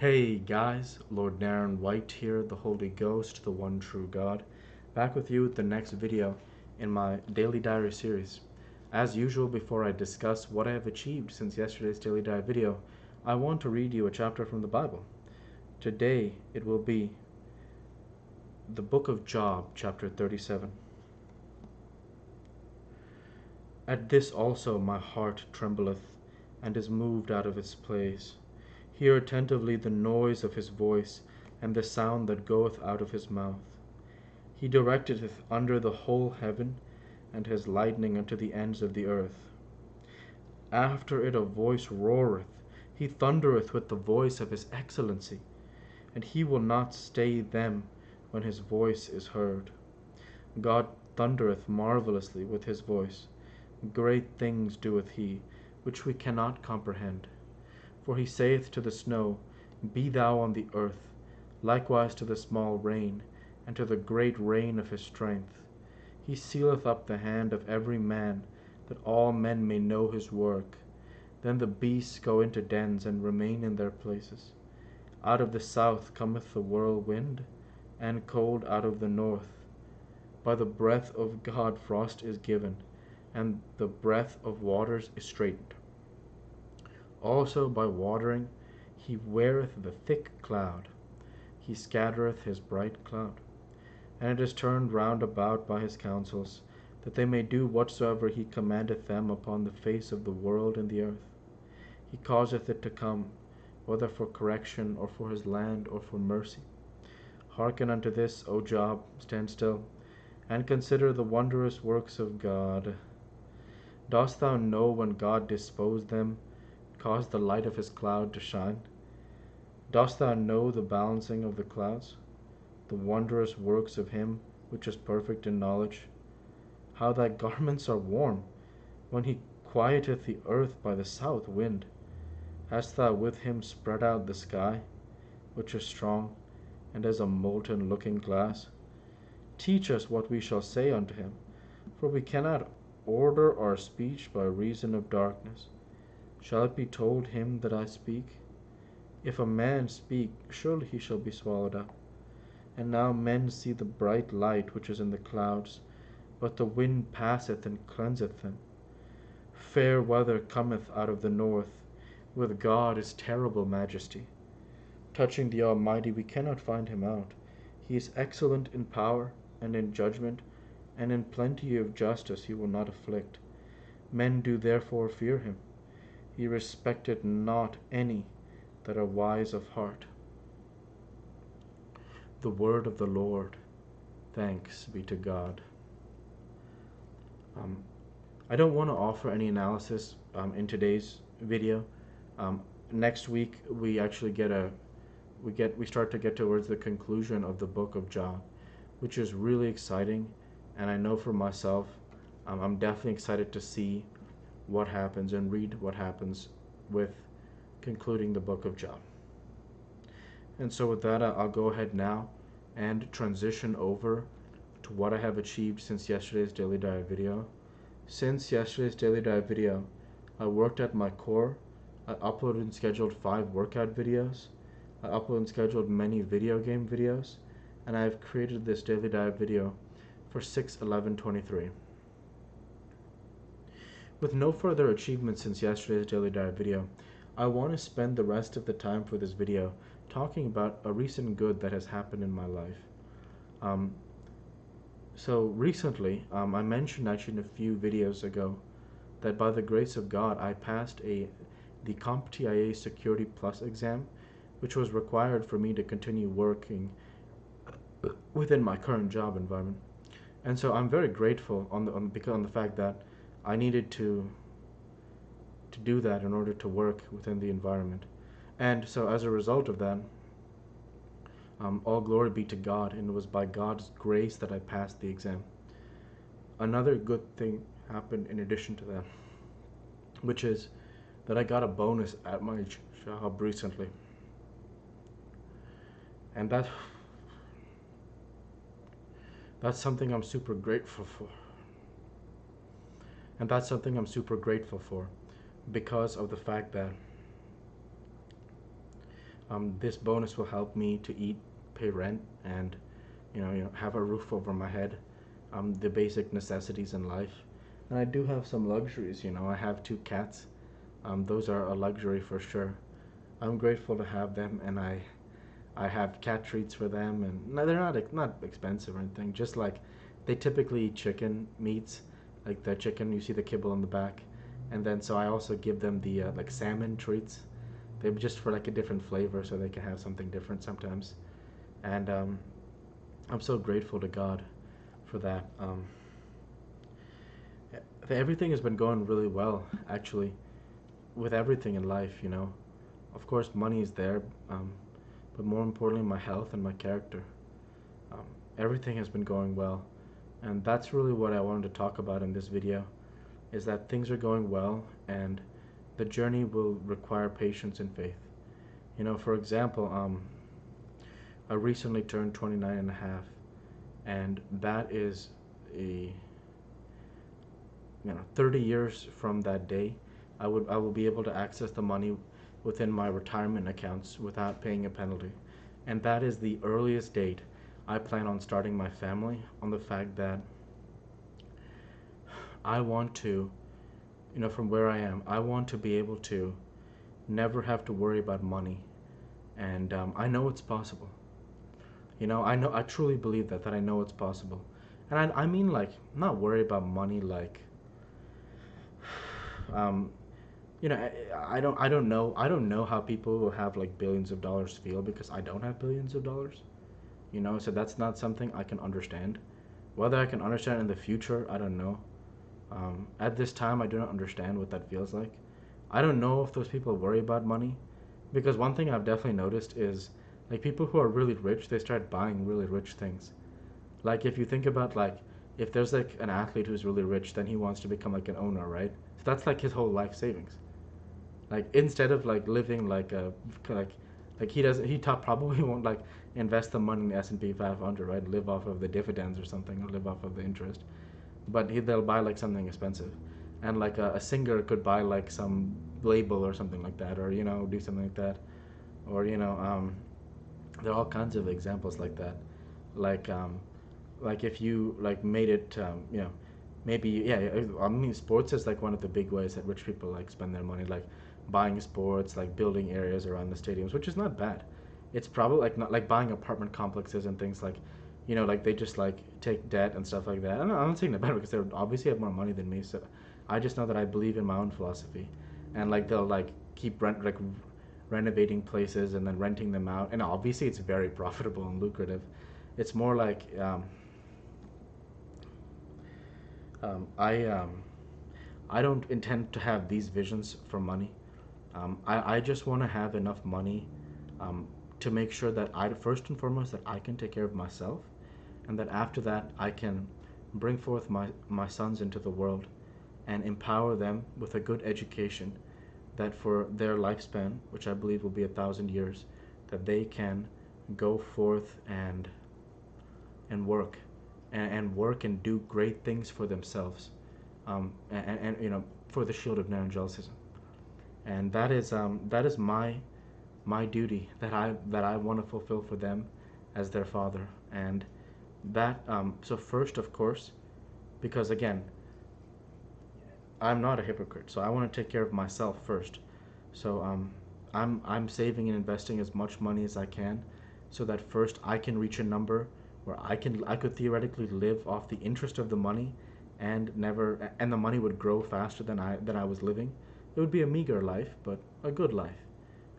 Hey guys, Lord Naren White here, the Holy Ghost, the one true God, back with you with the next video in my Daily Diary series. As usual, before I discuss what I have achieved since yesterday's Daily Diary video, I want to read you a chapter from the Bible. Today it will be the book of Job, chapter 37. At this also my heart trembleth, and is moved out of its place. Hear attentively the noise of his voice, and the sound that goeth out of his mouth. He directeth under the whole heaven, and his lightning unto the ends of the earth. After it a voice roareth, he thundereth with the voice of his excellency, and he will not stay them when his voice is heard. God thundereth marvellously with his voice. Great things doeth he, which we cannot comprehend. For he saith to the snow, Be thou on the earth, likewise to the small rain, and to the great rain of his strength. He sealeth up the hand of every man, that all men may know his work. Then the beasts go into dens, and remain in their places. Out of the south cometh the whirlwind, and cold out of the north. By the breath of God frost is given, and the breath of waters is straitened. Also by watering he weareth the thick cloud. He scattereth his bright cloud. And it is turned round about by his counsels, that they may do whatsoever he commandeth them upon the face of the world and the earth. He causeth it to come, whether for correction, or for his land, or for mercy. Hearken unto this, O Job, stand still, and consider the wondrous works of God. Dost thou know when God disposed them, caused the light of his cloud to shine? Dost thou know the balancing of the clouds, the wondrous works of him which is perfect in knowledge? How thy garments are warm, when he quieteth the earth by the south wind. Hast thou with him spread out the sky, which is strong, and as a molten looking glass? Teach us what we shall say unto him, for we cannot order our speech by reason of darkness. Shall it be told him that I speak? If a man speak, surely he shall be swallowed up. And now men see the bright light which is in the clouds, but the wind passeth and cleanseth them. Fair weather cometh out of the north, with God is terrible majesty. Touching the Almighty we cannot find him out. He is excellent in power and in judgment, and in plenty of justice he will not afflict. Men do therefore fear him. He respecteth not any that are wise of heart. The word of the Lord. Thanks be to God. I don't want to offer any analysis in today's video. Next week we actually we start to get towards the conclusion of the book of Job, which is really exciting, and I know for myself, I'm definitely excited to see what happens and read what happens with concluding the book of Job. And so with that, I'll go ahead now and transition over to what I have achieved since yesterday's Daily Dive video. Since yesterday's Daily Dive video, I worked at my core. I uploaded and scheduled 5 workout videos. I uploaded and scheduled many video game videos, and I have created this Daily Dive video for 6/11/23. With no further achievements since yesterday's Daily Dive video, I want to spend the rest of the time for this video talking about a recent good that has happened in my life. So recently, I mentioned actually in a few videos ago that by the grace of God, I passed the CompTIA Security Plus exam, which was required for me to continue working within my current job environment. And so I'm very grateful on the fact that I needed to do that in order to work within the environment. And so as a result of that, all glory be to God, and it was by God's grace that I passed the exam. Another good thing happened in addition to that, which is that I got a bonus at my job recently. And that's something I'm super grateful for. And that's something I'm super grateful for because of the fact that This bonus will help me to eat, pay rent, and have a roof over my head, the basic necessities in life. And I do have some luxuries. I have two cats. Those are a luxury for sure. I'm grateful to have them, and I have cat treats for them, and no, they're not expensive or anything. Just like they typically eat chicken meats, like the chicken you see the kibble on the back, and then so I also give them the like salmon treats. They're just for like a different flavor, so they can have something different sometimes. And I'm so grateful to God for that. Everything has been going really well, actually, with everything in life. Of course, money is there, but more importantly, my health and my character. Um, Everything has been going well, and that's really what I wanted to talk about in this video. Is that things are going well, and the journey will require patience and faith. For example, I recently turned 29 and a half, and that is a 30 years from that day, I will be able to access the money within my retirement accounts without paying a penalty. And that is the earliest date I plan on starting my family, on the fact that I want to, from where I am, I want to be able to never have to worry about money. And I know it's possible. I truly believe that I know it's possible. And I mean, like, not worry about money, like, um, I don't know how people who have like billions of dollars feel, because I don't have billions of dollars. So that's not something I can understand. Whether I can understand in the future, I don't know. At this time, I do not understand what that feels like. I don't know if those people worry about money, because one thing I've definitely noticed is, like, people who are really rich, they start buying really rich things. Like, if you think about, like, if there's like an athlete who's really rich, then he wants to become like an owner, right? So that's like his whole life savings. Like, instead of like living like a like he doesn't he top probably won't like invest the money in S&P 500, right? Live off of the dividends or something, or live off of the interest. But they'll buy like something expensive, and like a singer could buy like some label or something like that, or do something like that, or there are all kinds of examples like that. Like like if you like made it, maybe, yeah. I mean, sports is like one of the big ways that rich people like spend their money, like buying sports, like building areas around the stadiums, which is not bad. It's probably like not like buying apartment complexes and things like, like they just like take debt and stuff like that. I'm not saying that bad, because they obviously have more money than me. So I just know that I believe in my own philosophy, and like they'll like keep renovating places and then renting them out, and obviously it's very profitable and lucrative. It's more like, um, I um, I don't intend to have these visions for money. I just want to have enough money, um, to make sure that first and foremost, that I can take care of myself, and that after that I can bring forth my sons into the world and empower them with a good education, that for their lifespan, which I believe will be 1,000 years, that they can go forth and work, and work and do great things for themselves, and for the shield of Naren, and that is my duty, that I want to fulfill for them as their father. And that, so first, of course, because again, I'm not a hypocrite, so I want to take care of myself first. So I'm saving and investing as much money as I can, so that first I can reach a number where I could theoretically live off the interest of the money, and the money would grow faster than I was living. It would be a meager life, but a good life,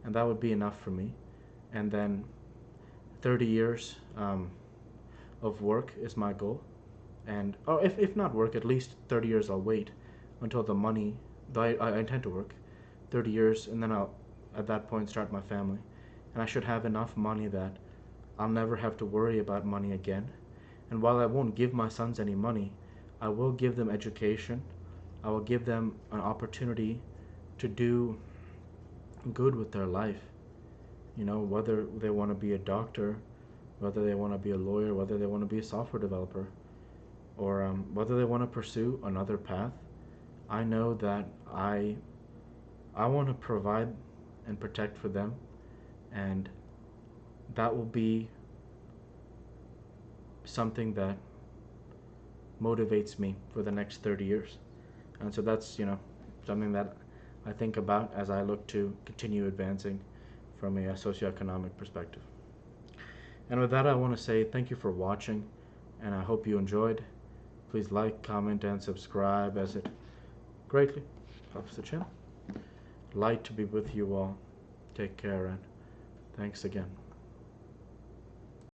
and that would be enough for me. And then 30 years, of work is my goal, and if not work, at least 30 years I'll wait until the money. Though I intend to work 30 years, and then I'll at that point start my family, and I should have enough money that I'll never have to worry about money again. And while I won't give my sons any money, I will give them education. I will give them an opportunity to do good with their life. Whether they want to be a doctor, whether they want to be a lawyer, whether they want to be a software developer, or whether they want to pursue another path. I know that I want to provide and protect for them, And that will be something that motivates me for the next 30 years. And so that's, something that I think about as I look to continue advancing from a socioeconomic perspective. And with that, I want to say thank you for watching, and I hope you enjoyed. Please like, comment, and subscribe, as it greatly helps the channel. Light to be with you all. Take care, and thanks again.